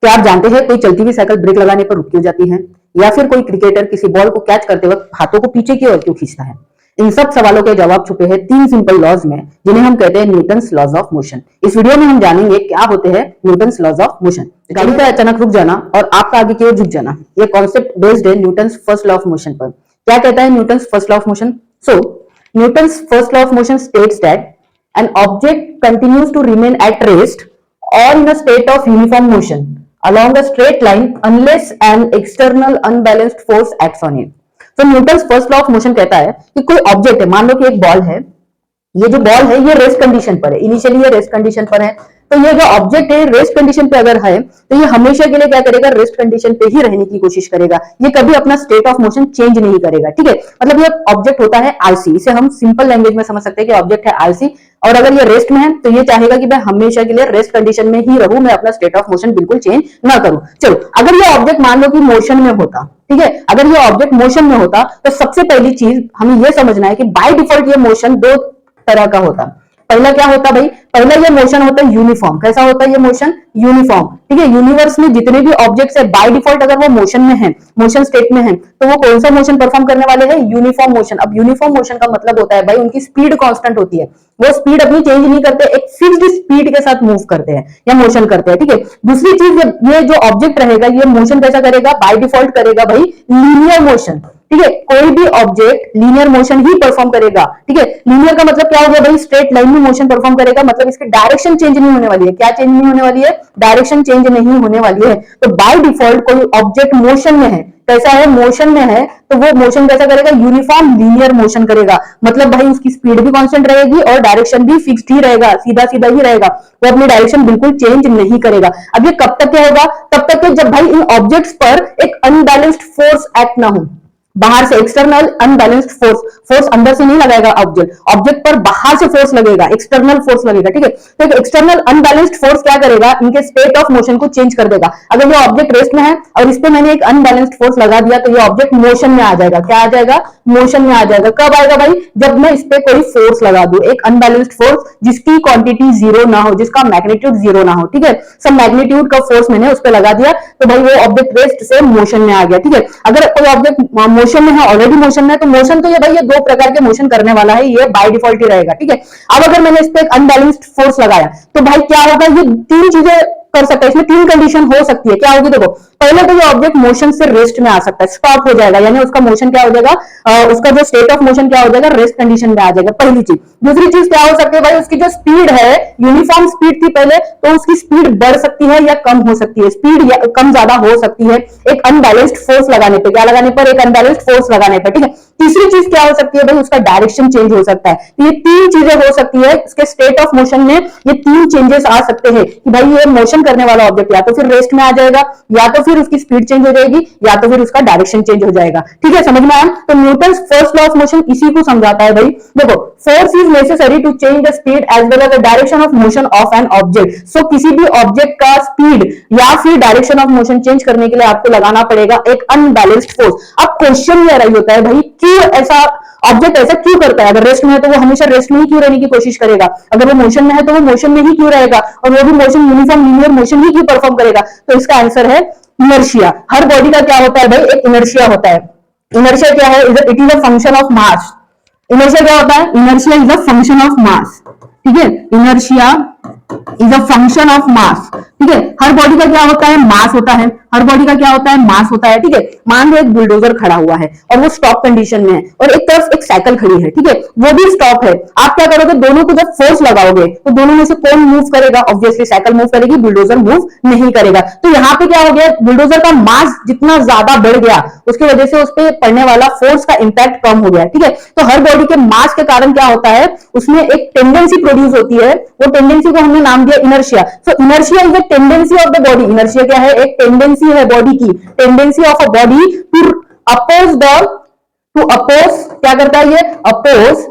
क्या आप जानते हैं कोई चलती हुई साइकिल ब्रेक लगाने पर रुक क्यों जाती है? या फिर कोई क्रिकेटर किसी बॉल को कैच करते वक्त हाथों को पीछे की ओर क्यों खींचता है? इन सब सवालों के जवाब छुपे हैं तीन सिंपल लॉज में, जिन्हें हम कहते हैं न्यूटन्स लॉज ऑफ मोशन। इस वीडियो में हम जानेंगे क्या होते हैं न्यूटन्स लॉज ऑफ मोशन। गाड़ी का अचानक रुक जाना और आपका आगे की ओर झुक जाना, ये कॉन्सेप्ट बेस्ड है Newton's first law of motion पर। क्या कहता है Newton's first law of motion? So Newton's first law of motion states that an object continues to remain at rest or in a state of uniform motion along a straight line unless an external unbalanced force acts on it. तो Newton's first law of motion कहता है कि कोई object है, मान लो कि एक ball है, ये जो बॉल है ये रेस्ट कंडीशन पर है, इनिशियली ये रेस्ट कंडीशन पर है, तो ये जो ऑब्जेक्ट है रेस्ट कंडीशन पे अगर है तो ये हमेशा के लिए क्या करेगा, रेस्ट कंडीशन पे ही रहने की कोशिश करेगा, ये कभी अपना स्टेट ऑफ मोशन चेंज नहीं करेगा। ठीक है, मतलब ये ऑब्जेक्ट होता है आलसी, इसे हम सिंपल लैंग्वेज में समझ सकते हैं कि ऑब्जेक्ट है आलसी, और अगर ये रेस्ट में है तो ये चाहेगा कि मैं हमेशा के लिए रेस्ट कंडीशन में ही रहूं, मैं अपना स्टेट ऑफ मोशन बिल्कुल चेंज ना करूं। चलो, अगर ये ऑब्जेक्ट मान लो कि मोशन में होता, ठीक है, अगर ये ऑब्जेक्ट मोशन में होता तो सबसे पहली चीज हमें यह समझना है कि बाय डिफॉल्ट ये मोशन दो तरह का होता। पहला क्या होता भाई, पहला ये मोशन होता है यूनिफॉर्म। कैसा होता है ये मोशन? यूनिफॉर्म। ठीक है, यूनिवर्स में जितने भी ऑब्जेक्ट्स है बाय डिफॉल्ट अगर वो मोशन में है, मोशन स्टेट में है, तो वो कौन सा मोशन परफॉर्म करने वाले हैं? Uniform motion. अब यूनिफॉर्म मोशन का मतलब होता है भाई उनकी स्पीड कांस्टेंट होती है, वो स्पीड अपनी चेंज नहीं करते, एक फिक्स्ड स्पीड के साथ मूव करते हैं या मोशन करते हैं। ठीक है, दूसरी चीज ये जो ऑब्जेक्ट रहेगा ये मोशन कैसा करेगा? बाय डिफॉल्ट करेगा भाई लीनियर मोशन। ठीक है, कोई भी ऑब्जेक्ट लीनियर मोशन ही परफॉर्म करेगा। ठीक है, लीनियर का मतलब क्या हो गया भाई? स्ट्रेट लाइन में मोशन परफॉर्म करेगा, मतलब इसकी डायरेक्शन चेंज नहीं होने वाली है। क्या चेंज नहीं होने वाली है? डायरेक्शन चेंज नहीं होने वाली है। तो बाय डिफॉल्ट कोई ऑब्जेक्ट मोशन में है, कैसा है? मोशन में है, तो वो मोशन कैसा करेगा? यूनिफॉर्म लीनियर मोशन करेगा, मतलब भाई उसकी स्पीड भी कांस्टेंट रहेगी और डायरेक्शन भी फिक्स्ड ही रहेगा, सीधा सीधा ही रहेगा, वो अपनी डायरेक्शन बिल्कुल चेंज नहीं करेगा। अब ये कब तक क्या होगा? तब तक जब भाई इन ऑब्जेक्ट्स पर एक अनबैलेंस्ड फोर्स एक्ट ना हो, बाहर से एक्सटर्नल अनबैलेंस्ड फोर्स अंदर से नहीं लगाएगा ऑब्जेक्ट पर बाहर से फोर्स लगेगा, एक्सटर्नल फोर्स लगेगा। ठीक है, तो एक एक्सटर्नल अनबैलेंस्ड फोर्स क्या करेगा? इनके स्टेट ऑफ मोशन को चेंज कर देगा। अगर ये ऑब्जेक्ट रेस्ट में है और इस पे मैंने एक अनबैलेंस्ड फोर्स लगा दिया तो ये ऑब्जेक्ट मोशन में आ जाएगा। क्या आ जाएगा? मोशन में आ जाएगा। कब आएगा भाई? जब मैं इस पे कोई फोर्स लगा दूं, एक अनबैलेंस्ड फोर्स जिसकी क्वांटिटी जीरो ना हो, जिसका मैग्नीट्यूड जीरो ना हो। ठीक है, सब मैग्नीट्यूड का फोर्स मैंने उस पर लगा दिया तो भाई वो ऑब्जेक्ट रेस्ट से मोशन में आ गया। ठीक है, अगर कोई ऑब्जेक्ट मोशन में है, ऑलरेडी मोशन में है, तो मोशन तो ये भाई ये दो प्रकार के मोशन करने वाला है, ये बाय डिफॉल्ट ही रहेगा। ठीक है, अब अगर मैंने इस पे एक अनबैलेंस्ड फोर्स लगाया तो भाई क्या होगा? ये तीन चीजें कर सकता है, इसमें तीन कंडीशन हो सकती है। क्या होगी? देखो, पहले तो ये ऑब्जेक्ट मोशन से रेस्ट में आ सकता है, स्टॉप हो जाएगा, यानी उसका मोशन क्या हो जाएगा? उसका जो स्टेट ऑफ मोशन क्या हो जाएगा? रेस्ट कंडीशन में आ जाएगा, पहली चीज। दूसरी चीज क्या हो सकती है भाई? उसकी जो स्पीड है, यूनिफॉर्म स्पीड थी पहले, तो उसकी स्पीड बढ़ सकती है या कम हो सकती है, स्पीड कम ज्यादा हो सकती है एक अनबैलेंस्ड फोर्स लगाने पर। क्या लगाने पर? एक अनबैलेंस्ड फोर्स लगाने पर। ठीक है, तीसरी चीज क्या हो सकती है भाई? उसका डायरेक्शन चेंज हो सकता है। ये तीन चीजें हो सकती है, इसके स्टेट ऑफ मोशन में ये तीन चेंजेस आ सकते हैं कि भाई ये मोशन करने वाला ऑब्जेक्ट या तो फिर रेस्ट में आ जाएगा, या तो फिर उसकी स्पीड चेंज हो जाएगी, या तो फिर उसका डायरेक्शन चेंज हो जाएगा। ठीक है, समझ में आया? तो Newton's first law of motion इसी को समझाता है भाई। देखो, force is necessary to change the speed as well as the direction of motion of an object. So किसी भी ऑब्जेक्ट का स्पीड या फिर डायरेक्शन ऑफ मोशन चेंज करने के लिए आपको लगाना पड़ेगा एक अनबैलेंस्ड फोर्स। अब क्वेश्चन ये रही होता है भाई, क्यों ऐसा ऑब्जेक्ट ऐसा क्यों करता है? अगर रेस्ट में है तो वो हमेशा रेस्ट में ही क्यों रहने की कोशिश करेगा? अगर वो मोशन में है तो वो मोशन में ही क्यों रहेगा? और वो भी मोशन यूनिफॉर्म लीनियर मोशन ही क्यों परफॉर्म करेगा? तो इसका आंसर है इनर्शिया। हर बॉडी का क्या होता है भाई? एक इनर्शिया होता है। इनर्शिया क्या है? It is a function of mass. Inertia क्या होता है? Inertia is a function of mass. ठीक है, inertia is a function of mass. ठीक है, हर बॉडी का क्या होता है? मास होता है। हर बॉडी का क्या होता है? मास होता है। ठीक है, मान लो एक बुलडोजर खड़ा हुआ है और वो स्टॉप कंडीशन में है, और एक तरफ एक साइकिल खड़ी है, ठीक है, वो भी स्टॉप है। आप क्या करोगे? दोनों को जब फोर्स लगाओगे तो दोनों में से कौन मूव करेगा? ऑब्वियसली साइकिल मूव करेगी, बुलडोजर मूव नहीं करेगा। तो यहाँ पे क्या हो गया? बुलडोजर का मास जितना ज्यादा बढ़ गया उसकी वजह से उस पर पड़ने वाला फोर्स का इंपैक्ट कम हो गया। ठीक है, तो हर बॉडी के मास के कारण क्या होता है? उसमें एक टेंडेंसी प्रोड्यूस होती है, वो टेंडेंसी को हमने नाम दिया inertia. So inertia is the tendency of the body. Inertia क्या है? एक टेंडेंसी है बॉडी की, tendency of a body to oppose क्या करता है ये? Oppose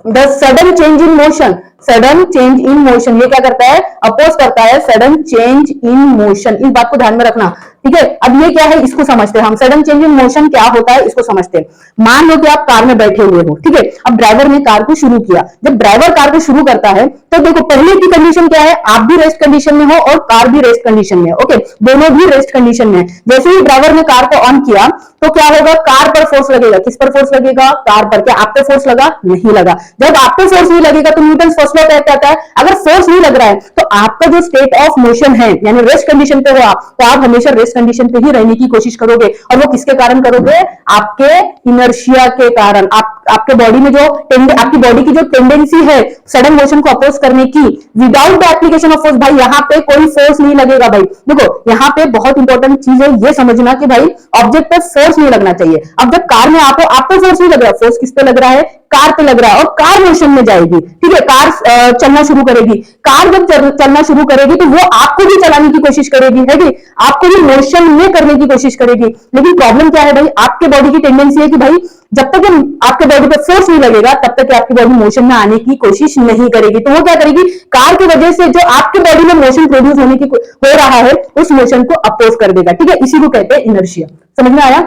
the sudden change in motion. Sudden change in motion, ये क्या करता है, अपोज करता है सडन चेंज इन मोशन। इस बात को ध्यान में रखना, ठीक है। अब ये क्या है, इसको समझते हैं हम, सडन चेंज इन मोशन क्या होता है इसको समझते हैं। मान लो कि आप कार में बैठे हुए हो, ठीक है, अब ड्राइवर ने कार को शुरू किया। जब ड्राइवर कार को शुरू करता है तो देखो पहले की कंडीशन क्या है, आप भी रेस्ट कंडीशन में हो और कार भी रेस्ट कंडीशन में है, ओके, दोनों भी रेस्ट कंडीशन में है। जैसे ही ड्राइवर ने कार को ऑन किया तो क्या होगा, कार पर फोर्स लगेगा। किस पर फोर्स लगेगा, कार पर। क्या आप पे फोर्स लगा, नहीं लगा। जब आप पे फोर्स नहीं लगेगा तो न्यूटन फर्स्ट लॉ क्या कहता है, अगर फोर्स नहीं लग रहा है तो आपका जो स्टेट ऑफ मोशन है यानी रेस्ट कंडीशन पे हो आप, तो आप हमेशा रेस्ट कंडीशन पे ही रहने की कोशिश करोगे। और वो किसके कारण करोगे, आपके इनर्शिया के कारण। आपके बॉडी में जो आपकी बॉडी की जो टेंडेंसी है सडन मोशन को अपोज करने की, without the application of force, भाई यहाँ पे कोई फोर्स नहीं लगेगा। भाई देखो यहाँ पे बहुत इंपॉर्टेंट चीज है ये समझना कि भाई ऑब्जेक्ट पे फोर्स नहीं लगना चाहिए। अब जब कार में आप पे फोर्स नहीं लग रहा, फोर्स किस पे लग रहा है, कार पे लग रहा है, और कार मोशन में जाएगी, ठीक है, कार चलना शुरू करेगी। कार जब चलना शुरू करेगी तो वो आपको भी चलाने की कोशिश करेगी, है कि आपको भी मोशन में करने की कोशिश करेगी। लेकिन प्रॉब्लम क्या है भाई, आपके बॉडी की टेंडेंसी है कि भाई जब तक आपके बॉडी पे फोर्स नहीं लगेगा तब तक आपकी बॉडी मोशन में आने की कोशिश नहीं करेगी। तो वो क्या करेगी, कार की वजह से जो आपके बॉडी में मोशन प्रोड्यूस हो रहा है उस मोशन को अपोज कर देगा, ठीक है, इसी को कहते हैं इनर्शिया। समझ में आया।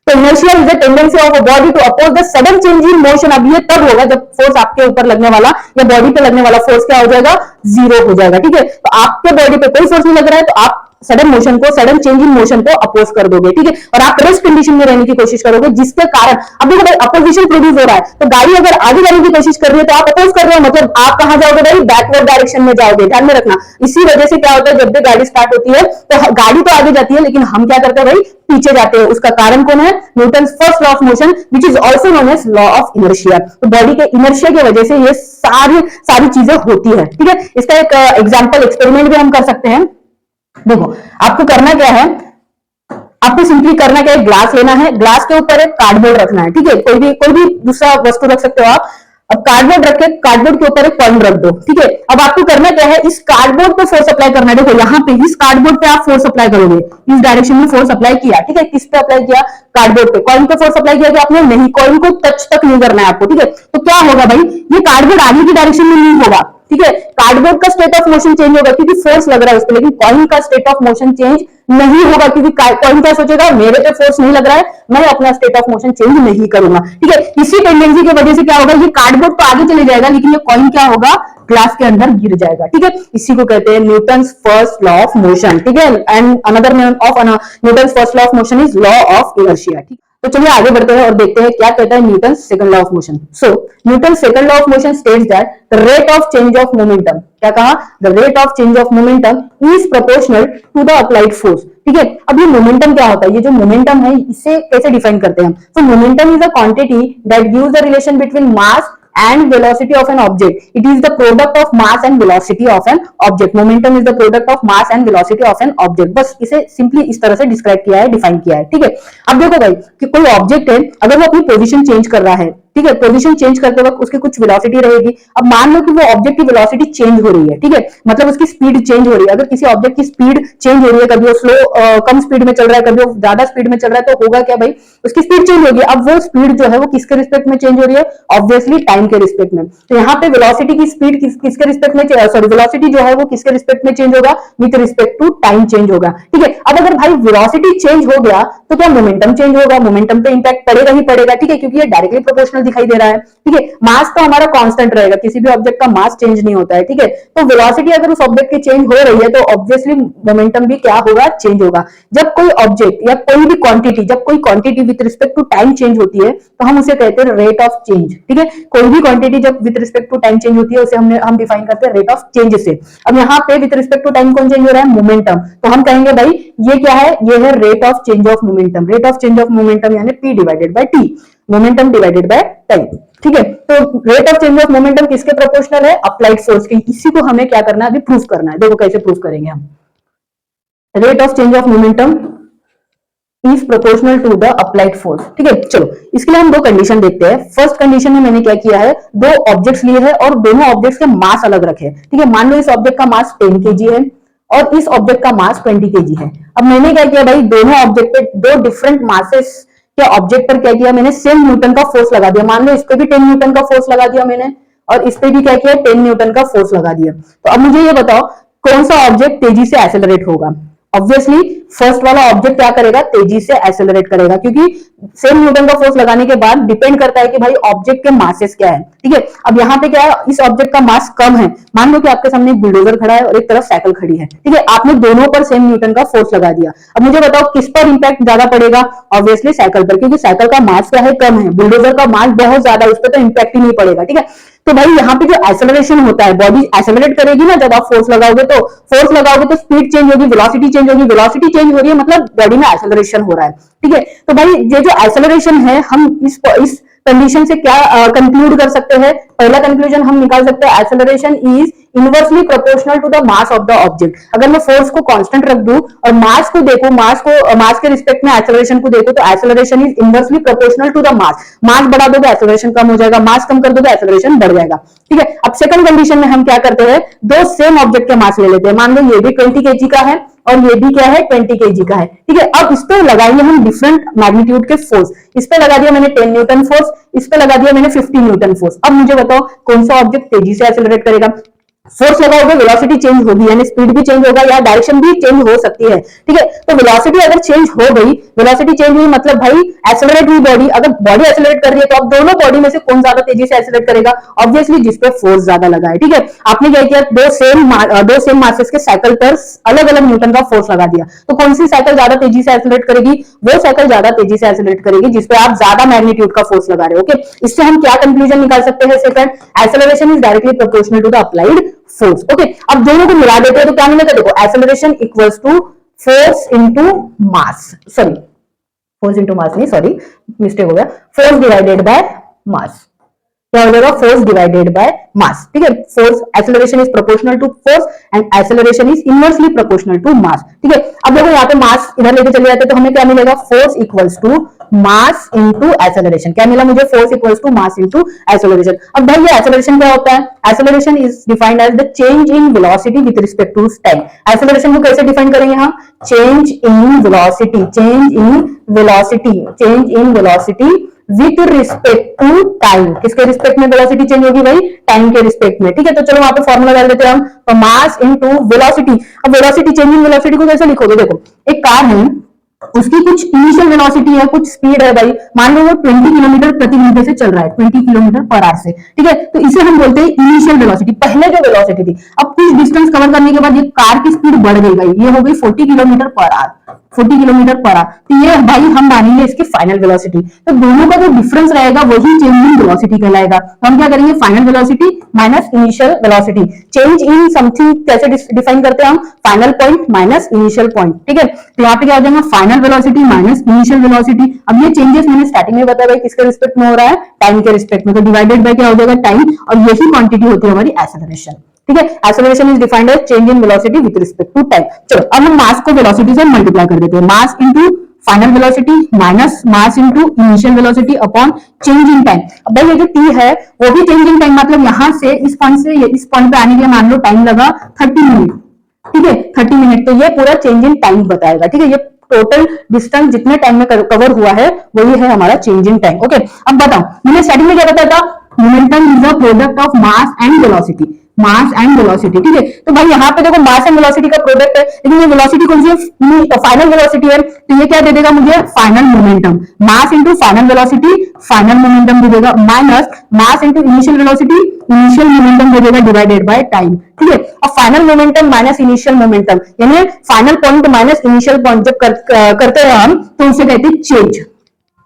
तो inertia is the tendency of a body to oppose the sudden change in motion. अब ये तब होगा जब फोर्स आपके ऊपर लगने वाला या बॉडी पे लगने वाला फोर्स क्या हो जाएगा, जीरो हो जाएगा, ठीक है। तो आपके बॉडी पे कोई फोर्स नहीं लग रहा है तो आप सडन मोशन को, सडन चेंज इन मोशन को अपोज कर दोगे, ठीक है, और आप रेस्ट कंडीशन में रहने की कोशिश करोगे, जिसके कारण अब देखो भाई अपोजिशन प्रोड्यूस हो रहा है। तो गाड़ी अगर आगे जाने की कोशिश कर रही है तो आप अपोज कर रहे हो, मतलब आप कहां जाओगे भाई, बैकवर्ड डायरेक्शन में जाओगे। ध्यान में रखना, इसी वजह से क्या होता है, जब भी गाड़ी स्टार्ट होती है तो गाड़ी तो आगे जाती है लेकिन हम क्या करते हैं भाई, पीछे जाते हैं। उसका कारण कौन है, Newton first law of motion which is also known as law of inertia. तो बॉडी के इनर्शिया की वजह से ये सारी चीजें होती है, ठीक है। इसका एक एग्जाम्पल एक्सपेरिमेंट भी हम कर सकते हैं। देखो आपको करना क्या है, आपको सिंपली करना क्या है, ग्लास लेना है, ग्लास के ऊपर एक कार्डबोर्ड रखना है, ठीक है, कोई भी दूसरा वस्तु रख सकते हो आप। अब कार्डबोर्ड रख के कार्डबोर्ड के ऊपर एक कॉइन रख दो, ठीक है। अब आपको करना क्या है, इस कार्डबोर्ड पे फोर्स अप्लाई करना है। देखो यहाँ पे इस कार्डबोर्ड पे आप फोर्स अप्लाई करोगे, इस डायरेक्शन में फोर्स अप्लाई किया, ठीक है। किस पे अप्लाई किया, कार्डबोर्ड पे। कॉइन पे फोर्स अप्लाई किया कि आपने नहीं, कॉइन को टच तक नहीं करना है आपको, ठीक है। तो क्या होगा भाई, ये कार्डबोर्ड आगे की डायरेक्शन में नहीं होगा, ठीक है। कार्डबोर्ड का स्टेट ऑफ मोशन चेंज होगा क्योंकि फोर्स लग रहा है उस पर, लेकिन कॉइन का स्टेट ऑफ मोशन चेंज नहीं होगा क्योंकि कॉइन क्या सोचेगा, मेरे पे फोर्स नहीं लग रहा है, मैं अपना स्टेट ऑफ मोशन चेंज नहीं करूंगा, ठीक है। इसी टेंडेंसी की वजह से क्या होगा, ये कार्डबोर्ड तो आगे चले जाएगा लेकिन ये कॉइन क्या होगा, ग्लास के अंदर गिर जाएगा, ठीक है। इसी को कहते हैं Newton's first law of motion, ठीक है। And another name of Newton's first law of motion is law of inertia, ठीक। तो चलिए आगे बढ़ते हैं और देखते हैं क्या कहता है Newton second law of motion. So Newton second law of motion states that the rate of change of momentum, क्या कहा, the rate of change of momentum is proportional to the applied force, ठीक है। अब ये momentum क्या होता है, ये जो मोमेंटम है इसे कैसे डिफाइन करते हैं हम। सो momentum is a quantity that gives the relation between mass and velocity of an object. It is the product of mass and velocity of an object. Momentum is the product of mass and velocity of an object. बस इसे simply इस तरह से describe किया है, define किया है, ठीक है। अब देखो भाई कि कोई ऑब्जेक्ट है, अगर वो अपनी पोजीशन चेंज कर रहा है, ठीक है, पोजीशन चेंज करते वक्त उसकी कुछ वेलोसिटी रहेगी। अब मान लो कि वो ऑब्जेक्ट की वेलोसिटी चेंज हो रही है, ठीक है, मतलब उसकी स्पीड चेंज हो रही है। अगर किसी ऑब्जेक्ट की स्पीड चेंज हो रही है, कभी वो स्लो कम स्पीड में चल रहा है, कभी वो ज्यादा स्पीड में चल रहा है, तो होगा क्या भाई, उसकी स्पीड चेंज होगी। अब वो स्पीड जो है वो किसके रिस्पेक्ट में चेंज हो रही है, ऑब्वियसली टाइम के रिस्पेक्ट में। तो यहाँ पे वेलोसिटी की स्पीड किसके रिस्पेक्ट में, सॉरी वेलोसिटी जो है वो किसके रिस्पेक्ट में चेंज होगा, with respect to time change होगा, ठीक है। अब अगर भाई वेलोसिटी चेंज हो गया तो क्या मोमेंटम चेंज होगा, मोमेंटम पे इंपैक्ट पड़ेगा ही पड़ेगा, ठीक है, क्योंकि ये डायरेक्टली प्रोपोर्शनल दिखाई दे रहा है, ठीक है। मास तो हमारा कांस्टेंट रहेगा, किसी भी ऑब्जेक्ट का मास चेंज नहीं होता है, ठीक है। तो वेलोसिटी अगर उस ऑब्जेक्ट की चेंज हो रही है तो ऑब्वियसली मोमेंटम भी क्या होगा, चेंज होगा। जब कोई ऑब्जेक्ट या कोई भी क्वांटिटी, जब कोई quantity with respect to time change होती है तो हम उसे कहते हैं रेट ऑफ चेंज, ठीक है। कोई भी क्वांटिटी जब with respect to time change होती है उसे हम डिफाइन करते हैं रेट ऑफ चेंज से। अब यहाँ पे विद रिस्पेक्ट टू टाइम कौन चेंज हो रहा है, मोमेंटम। तो हम कहेंगे भाई ये क्या है, ये है rate of change of momentum. Rate of change of momentum यानी p divided by t, momentum divided by time, ठीक है। तो rate of change of momentum किसके प्रोपोर्शनल है, अप्लाइड फोर्स के। इसी को हमें क्या करना है, अभी प्रूफ करना है। देखो कैसे प्रूफ करेंगे हम, rate of change of momentum is proportional to the applied force, ठीक है। चलो इसके लिए हम दो कंडीशन देखते हैं। फर्स्ट कंडीशन में मैंने क्या किया है, दो ऑब्जेक्ट्स लिए हैं और दोनों ऑब्जेक्ट्स के मास अलग रखे, ठीक है। मान लो इस ऑब्जेक्ट का मास 10 kg है और इस ऑब्जेक्ट का मास 20 kg है। अब मैंने क्या किया भाई, दोनों ऑब्जेक्ट पे, दो डिफरेंट मासेस के ऑब्जेक्ट पर क्या किया, मैंने सेम न्यूटन का फोर्स लगा दिया। मान लो इस पे भी 10 न्यूटन का फोर्स लगा दिया मैंने और इस पे भी क्या किया, 10 न्यूटन का फोर्स लगा दिया। तो अब मुझे ये बताओ कौन सा ऑब्जेक्ट तेजी से एक्सेलरेट होगा। ऑब्वियसली फर्स्ट वाला ऑब्जेक्ट क्या करेगा, तेजी से एक्सेलरेट करेगा, क्योंकि सेम न्यूटन का फोर्स लगाने के बाद डिपेंड करता है कि भाई ऑब्जेक्ट के मासेस क्या है। ठीक है, अब यहाँ पे क्या है, इस ऑब्जेक्ट का मास कम है। मान लो कि आपके सामने एक बुलडोजर खड़ा है और एक तरफ साइकिल खड़ी है। ठीक है, आपने दोनों पर सेम न्यूटन का फोर्स लगा दिया। अब मुझे बताओ किस पर इंपैक्ट ज्यादा पड़ेगा, ऑब्वियसली साइकिल पर, क्योंकि साइकिल का मास क्या है, कम है। बुलडोजर का मास बहुत ज्यादा है, उस पर तो इंपैक्ट ही नहीं पड़ेगा। ठीक है, तो भाई यहाँ पे जो एक्सेलरेशन होता है, बॉडी एक्सेलरेट करेगी ना, जब आप फोर्स लगाओगे तो स्पीड चेंज होगी, वेलोसिटी चेंज होगी, वेलोसिटी चेंज हो रही है मतलब बॉडी में एक्सेलरेशन हो रहा है। ठीक है, तो भाई ये जो एक्सेलरेशन है, हम इस कंडीशन से क्या कंक्लूड कर सकते हैं, पहला कंक्लूजन हम निकाल सकते हैं, acceleration is inversely proportional to the mass of the object. अगर मैं फोर्स को कांस्टेंट रख दूं और मास को देखूं, मास के रिस्पेक्ट में एक्सेलरेशन को देखूं, तो acceleration is inversely proportional to the mass. Mass बढ़ा दोगे एक्सेलरेशन कम हो जाएगा, मास कम कर दोगे एक्सेलरेशन बढ़ जाएगा। ठीक है, अब सेकंड कंडीशन में हम क्या करते हैं, दो सेम ऑब्जेक्ट के मास ले लेते हैं। मान लो ये भी 20 kg का है और ये भी क्या है, 20 kg का है। ठीक है, अब इस पे लगाएंगे हम डिफरेंट मैग्नीट्यूड के फोर्स। इस पे लगा दिया मैंने 10 न्यूटन फोर्स, इस पे लगा दिया मैंने 50 न्यूटन फोर्स। अब मुझे बताओ कौन सा ऑब्जेक्ट तेजी से एक्सेलरेट करेगा। फोर्स लगाओगे वेलोसिटी चेंज होगी, यानी स्पीड भी चेंज होगा या डायरेक्शन भी चेंज हो सकती है। ठीक है, तो वेलोसिटी अगर चेंज हो गई, वेलोसिटी चेंज हुई मतलब भाई एक्सेलरेट हुई बॉडी। अगर बॉडी एक्सेलरेट कर रही है तो अब दोनों बॉडी में से कौन ज्यादा तेजी से एक्सेलरेट करेगा, ऑब्वियसली जिस पे फोर्स ज्यादा लगा है। ठीक है, आपने क्या किया, दो सेम मासेस के साइकिल पर अलग अलग न्यूटन का फोर्स लगा दिया, तो कौन सी साइकिल ज्यादा तेजी से एक्सेलरेट करेगी, वो साइकिल ज्यादा तेजी से एक्सेलरेट करेगी जिसपे आप ज्यादा मैग्नीट्यूड का फोर्स लगा रहे हो। ओके, इससे हम क्या कंक्लूजन निकाल सकते हैं, second, acceleration is directly proportional to the applied force. Okay, अब दोनों को मिला देते हैं तो क्या मिलेगा, देखो acceleration equals to force into mass, sorry force into mass नहीं, सॉरी मिस्टेक हो गया, फोर्स डिवाइडेड बाय मास। क्या हो जाएगा, फोर्स डिवाइडेड बाय मास। ठीक है, force acceleration is proportional to force and acceleration is inversely proportional to mass. ठीक है, अब देखो यहाँ पे मास इधर लेके चले जाते तो हमें क्या मिलेगा, force equals to mass into acceleration. क्या मिला मुझे, force equals to mass into acceleration. अब भाई ये एक्सेलरेशन क्या होता है, acceleration is defined as the change in velocity with respect to time. Acceleration को कैसे डिफाइन करेंगे हम, change in velocity, change in velocity, change in velocity with respect to time. किसके रिस्पेक्ट में वेलोसिटी चेंज होगी भाई, टाइम के respect में। ठीक है, तो चलो वहां पे फॉर्मूला डाल देते हैं हम, तो मास इनटू वेलोसिटी। अब वेलोसिटी, चेंज इन वेलोसिटी को कैसे लिखोगे, देखो एक कार है, उसकी कुछ इनिशियल वेलोसिटी है, कुछ स्पीड है भाई, मान लो वो 20 किलोमीटर प्रति घंटे से चल रहा है, 20 किलोमीटर पर आवर से। ठीक है, तो इसे हम बोलते हैं इनिशियल वेलोसिटी, पहले जो वेलोसिटी थी। अब कुछ डिस्टेंस कवर करने के बाद ये कार की स्पीड बढ़ गई भाई, ये हो गई 40 kilometre per hour, 40 kilometre per hour, तो ये भाई हम मानेंगे इसकी फाइनल वेलोसिटी। तो दोनों का जो डिफरेंस रहेगा वही चेंज इन वेलोसिटी कहलाएगा। तो हम क्या करेंगे, final velocity minus initial velocity. Change in something कैसे डिफाइन करते हैं हम, final point minus initial point. ठीक है, तो यहाँ पे क्या हो जाएगा, final velocity minus initial velocity. अब ये चेंजेस मैंने स्टार्टिंग में बताया भाई किसके रिस्पेक्ट में हो रहा है, टाइम के रिस्पेक्ट में, तो डिवाइडेड बाय क्या हो जाएगा, टाइम, और यही क्वांटिटी होती है हमारी एक्सेलरेशन। ठीक है, acceleration is defined as change in velocity with respect to time. चलो अब हम मास को वेलोसिटी से मल्टीप्लाई कर देते हैं, mass into final velocity minus mass into initial velocity upon change in time. अब भाई ये जो टी है वो भी चेंज इन टाइम, मतलब यहां से इस पॉइंट पे आने के लिए मान लो टाइम लगा 30 मिनट। ठीक है, 30 मिनट, तो ये पूरा चेंज इन टाइम बताएगा। ठीक है, ये टोटल डिस्टेंस जितने टाइम में कवर हुआ है वही है हमारा चेंज इन टाइम। ओके, अब बताओ मैंने स्टार्टिंग में क्या बताया था, momentum is the product of mass and velocity, mass and velocity. ठीक है, तो भाई यहाँ पे देखो मास एंड वेलोसिटी का प्रोडक्ट है, लेकिन ये वेलोसिटी कौन सी है, फाइनल वेलोसिटी है, तो ये क्या दे देगा मुझे, final momentum. Mass into final velocity, final momentum दे देगा, minus mass into initial velocity, initial momentum दे देगा डिवाइडेड बाय टाइम। ठीक है, अब final momentum minus initial momentum, यानी final point minus initial point जब करते हैं हम, तो उसे कहते हैं चेंज।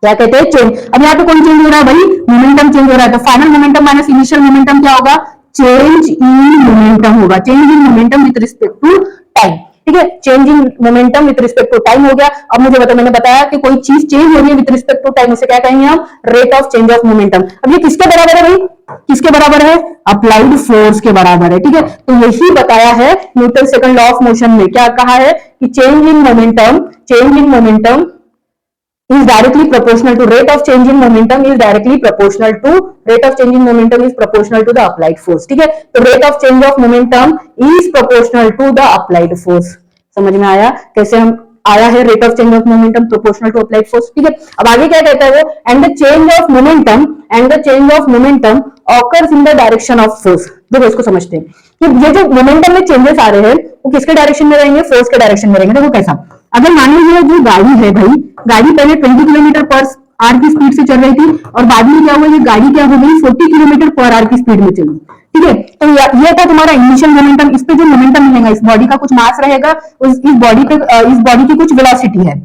क्या कहते हैं, चेंज। अब यहाँ पे कौन चेंज हो रहा है भाई, मोमेंटम चेंज हो रहा है, तो final momentum minus initial momentum क्या होगा, चेंज इन मोमेंटम होगा, change in momentum with respect to time. ठीक है, change in momentum with respect to time हो गया। अब मुझे बताओ, मैंने बताया कि कोई चीज चेंज हो रही है विद रिस्पेक्ट टू टाइम, उसे क्या कहेंगे हम, rate of change of momentum. अब ये किसके बराबर है भाई, किसके बराबर है, अप्लाइड फोर्स के बराबर है। ठीक है, तो यही बताया है Newton second law of motion में, क्या कहा है कि change in momentum is directly proportional to rate of change in momentum is directly proportional to rate of change in momentum is proportional to the applied force। ठीक है, तो rate of change of momentum is proportional to the applied force। समझ में आया कैसे हम आया है rate of change of momentum proportional to applied force. ठीक है, अब आगे क्या कहता है वो, and the change of momentum occurs in the direction of force. देखो इसको समझते हैं कि ये जो मोमेंटम में चेंजेस आ रहे हैं वो किसके डायरेक्शन में रहेंगे, फोर्स के डायरेक्शन में रहेंगे। देखो कैसा, अगर मान लीजिए जो गाड़ी है भाई, गाड़ी पहले 20 किलोमीटर पर आर की स्पीड से चल रही थी और बाद में क्या हुआ, ये गाड़ी क्या हो गई 40 किलोमीटर पर आर की स्पीड में चली, ठीक है। तो ये था तुम्हारा इनिशियल मोमेंटम। इस पे जो मोमेंटम मिलेगा, इस बॉडी का कुछ मास रहेगा, इस बॉडी की कुछ वेलोसिटी है,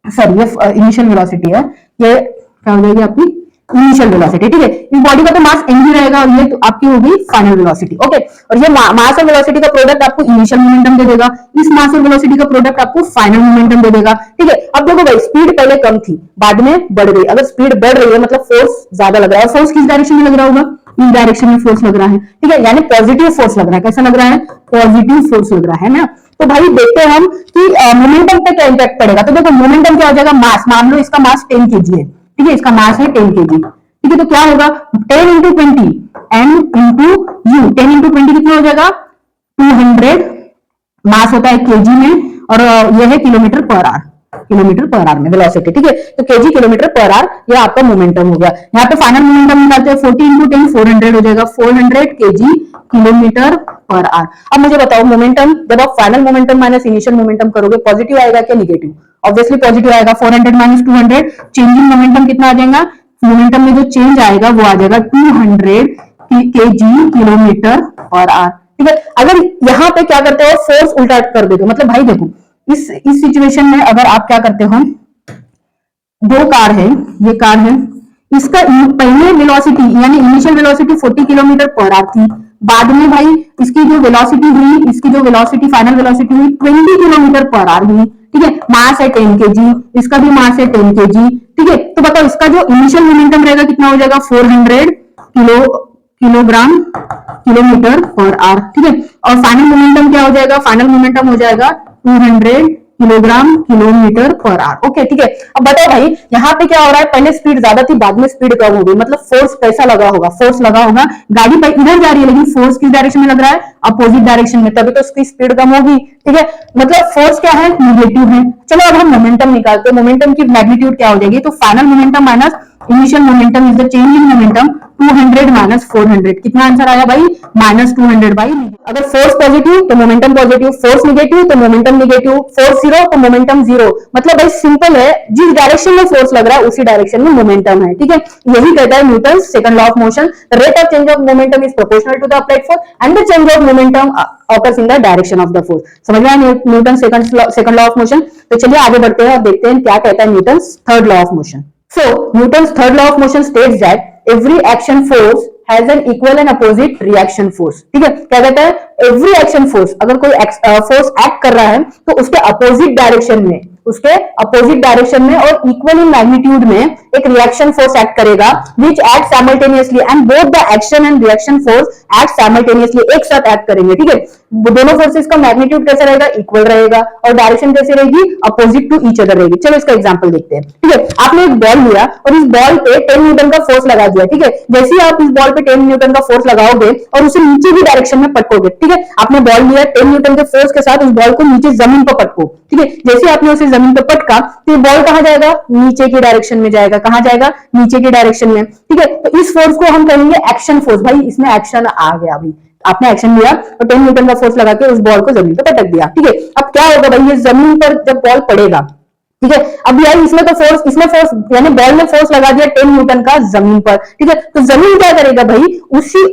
सॉरी ये इनिशियल वेलोसिटी है, ये क्या हो जाएगी आपकी इनिशियल वेलोसिटी, ठीक है। इस बॉडी का तो मास एम रहेगा और ये तो आपकी होगी फाइनल वेलोसिटी, ओके। और ये मास और वेलोसिटी का प्रोडक्ट आपको इनिशियल मोमेंटम दे देगा, इस मास और वेलोसिटी का प्रोडक्ट आपको फाइनल मोमेंटम दे देगा, ठीक है। अब देखो भाई, स्पीड पहले कम थी, बाद में बढ़ गई। अगर स्पीड बढ़ रही है मतलब फोर्स ज्यादा लग रहा है, और फोर्स किस डायरेक्शन में लग रहा होगा, इस डायरेक्शन में फोर्स लग रहा है, ठीक है, यानी पॉजिटिव फोर्स लग रहा है। कैसा लग रहा है, पॉजिटिव फोर्स लग रहा है ना। तो भाई देखते हैं हम कि मोमेंटम पे क्या इंपैक्ट पड़ेगा। तो देखो मोमेंटम क्या हो जाएगा, मास, मान लो इसका मास 10 kg है, ठीक है, इसका मास है 10 kg, ठीक है। तो क्या होगा 10 into 20 N into U, 10 into 20 कितना हो जाएगा 200, मास होता है केजी में और यह है kilometre per hour, kilometre per hour में वेलोसिटी, ठीक है। तो केजी किलोमीटर पर आवर ये आपका मोमेंटम हो गया। यहाँ पे फाइनल मोमेंटम निकालते हैं, 40 इंटू 10 400 हो जाएगा, 400 केजी किलोमीटर पर आवर। अब मुझे बताओ मोमेंटम, जब आप final momentum minus initial momentum करोगे, पॉजिटिव आएगा क्या निगेटिव, ऑब्वियसली पॉजिटिव आएगा। 400 माइनस 200, चेंजिंग मोमेंटम कितना आ जाएगा, मोमेंटम में जो चेंज आएगा वो आ जाएगा 200 केजी किलोमीटर पर आवर, ठीक है। अगर यहाँ पे क्या करते हो, फोर्स उल्टा कर देते हो, मतलब भाई देखो इस सिचुएशन में अगर आप क्या करते हो, दो कार है, ये कार है, इसका पहले वेलोसिटी यानी initial velocity 40 kilometre per hour थी, बाद में भाई इसकी जो वेलोसिटी हुई, इसकी जो वेलोसिटी फाइनल वेलोसिटी हुई 20 किलोमीटर पर आवर हुई, ठीक है। मास है 10 kg, इसका भी मास है 10 kg, ठीक है। तो बताओ इसका जो इनिशियल मोमेंटम रहेगा कितना हो जाएगा 400 किलोग्राम किलोमीटर पर आवर, ठीक है। और फाइनल मोमेंटम क्या हो जाएगा, फाइनल मोमेंटम हो जाएगा 200 kilogram kilometre per hour, okay, ठीक है। अब बताओ भाई यहाँ पे क्या हो रहा है, पहले स्पीड ज्यादा थी, बाद में स्पीड कम हो गई, मतलब फोर्स कैसा लगा होगा, फोर्स लगा होगा, गाड़ी पर इधर जा रही है लेकिन फोर्स किस डायरेक्शन में लग रहा है, अपोजिट डायरेक्शन में, तभी तो उसकी स्पीड कम होगी, ठीक है। मतलब फोर्स क्या है, निगेटिव है। चलो अब हम मोमेंटम निकालते हैं, मोमेंटम की मैग्नीट्यूड क्या हो जाएगी, तो final momentum minus initial momentum is the change in momentum, 200 minus 400, कितना आंसर आया भाई, -200 भाई। अगर फोर्स पॉजिटिव तो मोमेंटम पॉजिटिव, फोर्स निगेटिव तो मोमेंटम निगेटिव, फोर्स जीरो तो मोमेंटम जीरो। मतलब भाई सिंपल है, जिस डायरेक्शन में फोर्स लग रहा है उसी डायरेक्शन में मोमेंटम है, ठीक है। यही कहता है Newton second law of motion, the rate of change of momentum is proportional to the applied force and the change of momentum occurs in the direction of the force. समझ में आया Newton second law of motion. तो चलिए आगे बढ़ते हैं और देखते हैं क्या कहता है Newton third law of motion. So Newton's third law of motion states that every action force has an equal and opposite reaction force, ठीक है। क्या कहता है, every action force, अगर कोई फोर्स एक्ट कर रहा है तो उसके अपोजिट डायरेक्शन में, उसके अपोजिट डायरेक्शन में और इक्वल इन मैग्नीट्यूड में एक रिएक्शन फोर्स एक्ट करेगा, which acts simultaneously and both the action and reaction force act simultaneously, एक साथ एक्ट करेंगे, ठीक है। दोनों फोर्सेस का मैग्नीट्यूड कैसा रहेगा, इक्वल रहेगा, और डायरेक्शन कैसे रहेगी, अपोजिट टू ईच अदर रहेगी। चलो इसका एग्जांपल देखते हैं, ठीक है। आपने एक बॉल लिया और इस बॉल पे 10 न्यूटन का फोर्स लगा दिया, ठीक है। जैसे ही आप इस बॉल पे 10 न्यूटन का फोर्स लगाओगे और उसे नीचे की डायरेक्शन में पटकोगे, ठीक है। आपने बॉल लिया, 10 न्यूटन के फोर्स के साथ उस बॉल को नीचे जमीन पर पटको, ठीक है। जैसे आपने उसे जमीन पर पटका तो बॉल कहां जाएगा, नीचे की डायरेक्शन में जाएगा, कहां जाएगा, नीचे की डायरेक्शन में, ठीक है। तो इस फोर्स को हम कहेंगे एक्शन फोर्स। भाई इसमें एक्शन आ गया, अभी आपने एक्शन लिया और 10 न्यूटन का फोर्स लगा के उस बॉल को जमीन पर पटक दिया, ठीक है। अब क्या होगा भाई, ये जमीन पर जब बॉल पड़ेगा, ठीक है। अब यार इसमें तो फोर्स, इसमें फोर्स यानी बॉल ने फोर्स लगा दिया 10 न्यूटन का जमीन पर, ठीक है। तो जमीन क्या करेगा भाई, उसी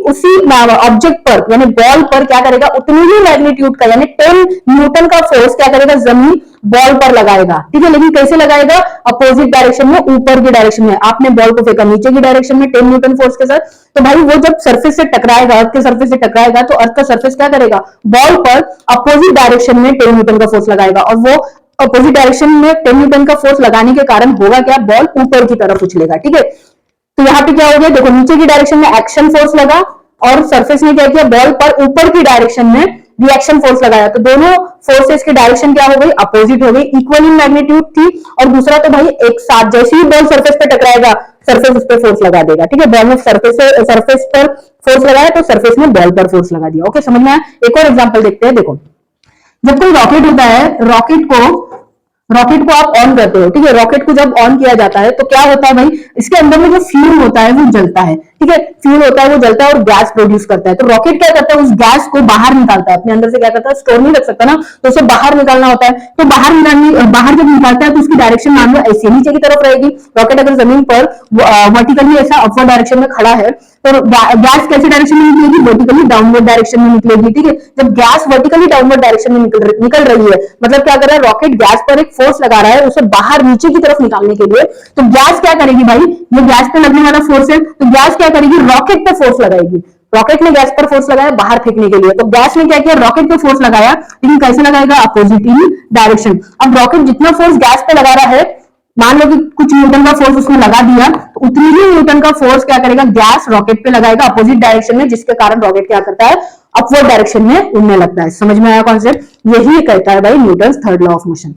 ऑब्जेक्ट पर यानी बॉल पर क्या करेगा, उतनी ही मैग्नीट्यूड का यानी 10 न्यूटन का फोर्स क्या करेगा, जमीन बॉल पर लगाएगा, ठीक है। लेकिन कैसे लगाएगा, अपोजिट डायरेक्शन में, ऊपर की डायरेक्शन में। आपने बॉल को फेंका नीचे की डायरेक्शन में 10 न्यूटन फोर्स के साथ, तो भाई वो जब सरफेस से टकराएगा, अर्थ के सरफेस से टकराएगा, तो अर्थ का सरफेस क्या करेगा, बॉल पर अपोजिट डायरेक्शन में 10 न्यूटन का फोर्स लगाएगा, और वो अपोजिट डायरेक्शन में 10 न्यूटन का फोर्स लगाने के कारण होगा क्या, बॉल ऊपर की तरफ उछलेगा, ठीक है। तो यहाँ पे क्या हो गया, देखो नीचे की डायरेक्शन में एक्शन फोर्स लगा और सरफेस ने क्या किया, बॉल पर ऊपर की डायरेक्शन में रिएक्शन फोर्स लगाया, तो दोनों फोर्सेस की डायरेक्शन क्या हो गई, अपोजिट हो गई, इक्वल इन मैग्नीट्यूड थी। और दूसरा तो भाई एक साथ, जैसे ही बॉल सरफेस पे टकराएगा सरफेस उस पर फोर्स लगा देगा, ठीक है। बॉल ने सरफेस पर फोर्स लगाया तो सरफेस ने बॉल पर फोर्स लगा दिया, ओके, समझ में आया। एक और एग्जांपल देखते हैं। देखो जब कोई रॉकेट होता है, रॉकेट को रॉकेट को आप ऑन करते हो, ठीक है, रॉकेट को जब ऑन किया जाता है तो क्या होता है भाई, इसके अंदर में जो फ्यूल होता है वो जलता है, ठीक है, फ्यूल होता है वो जलता है और गैस प्रोड्यूस करता है। तो रॉकेट क्या करता है, उस गैस को बाहर निकालता है अपने अंदर से, क्या करता है, स्टोर नहीं रख सकता ना, तो उसे बाहर निकालना होता है। तो बाहर जब निकालता है तो उसकी डायरेक्शन मान लो ऐसे नीचे की तरफ रहेगी। रॉकेट अगर जमीन पर वर्टिकली ऐसा अपवर्ड डायरेक्शन में खड़ा है तो गैस कैसे डायरेक्शन में निकलेगी, वर्टिकली डाउनवर्ड डायरेक्शन में निकलेगी, ठीक है। जब गैस वर्टिकली डाउनवर्ड डायरेक्शन में निकल रही है, मतलब क्या कर रहा है, रॉकेट गैस पर एक फोर्स लगा रहा है उसे बाहर नीचे की तरफ निकालने के लिए। तो गैस क्या करेगी भाई, ये गैस पे लगने वाला फोर्स है, तो गैस क्या करेगी, रॉकेट पे फोर्स लगाएगी। रॉकेट ने गैस पर फोर्स लगाया बाहर फेंकने के लिए, तो गैस ने क्या किया, रॉकेट पे फोर्स लगाया, लेकिन कैसे लगाएगा, अपोजिट डायरेक्शन। अब रॉकेट जितना फोर्स गैस पे लगा रहा है, मान लो कि कुछ न्यूटन का फोर्स उसमें लगा दिया, तो उतनी ही न्यूटन का फोर्स क्या करेगा, गैस रॉकेट पे लगाएगा अपोजिट डायरेक्शन में, जिसके कारण रॉकेट क्या करता है, अपवर्ड डायरेक्शन में उड़ने लगता है। समझ में आया कॉन्सेप्ट, यही कहता है भाई Newton third law of motion.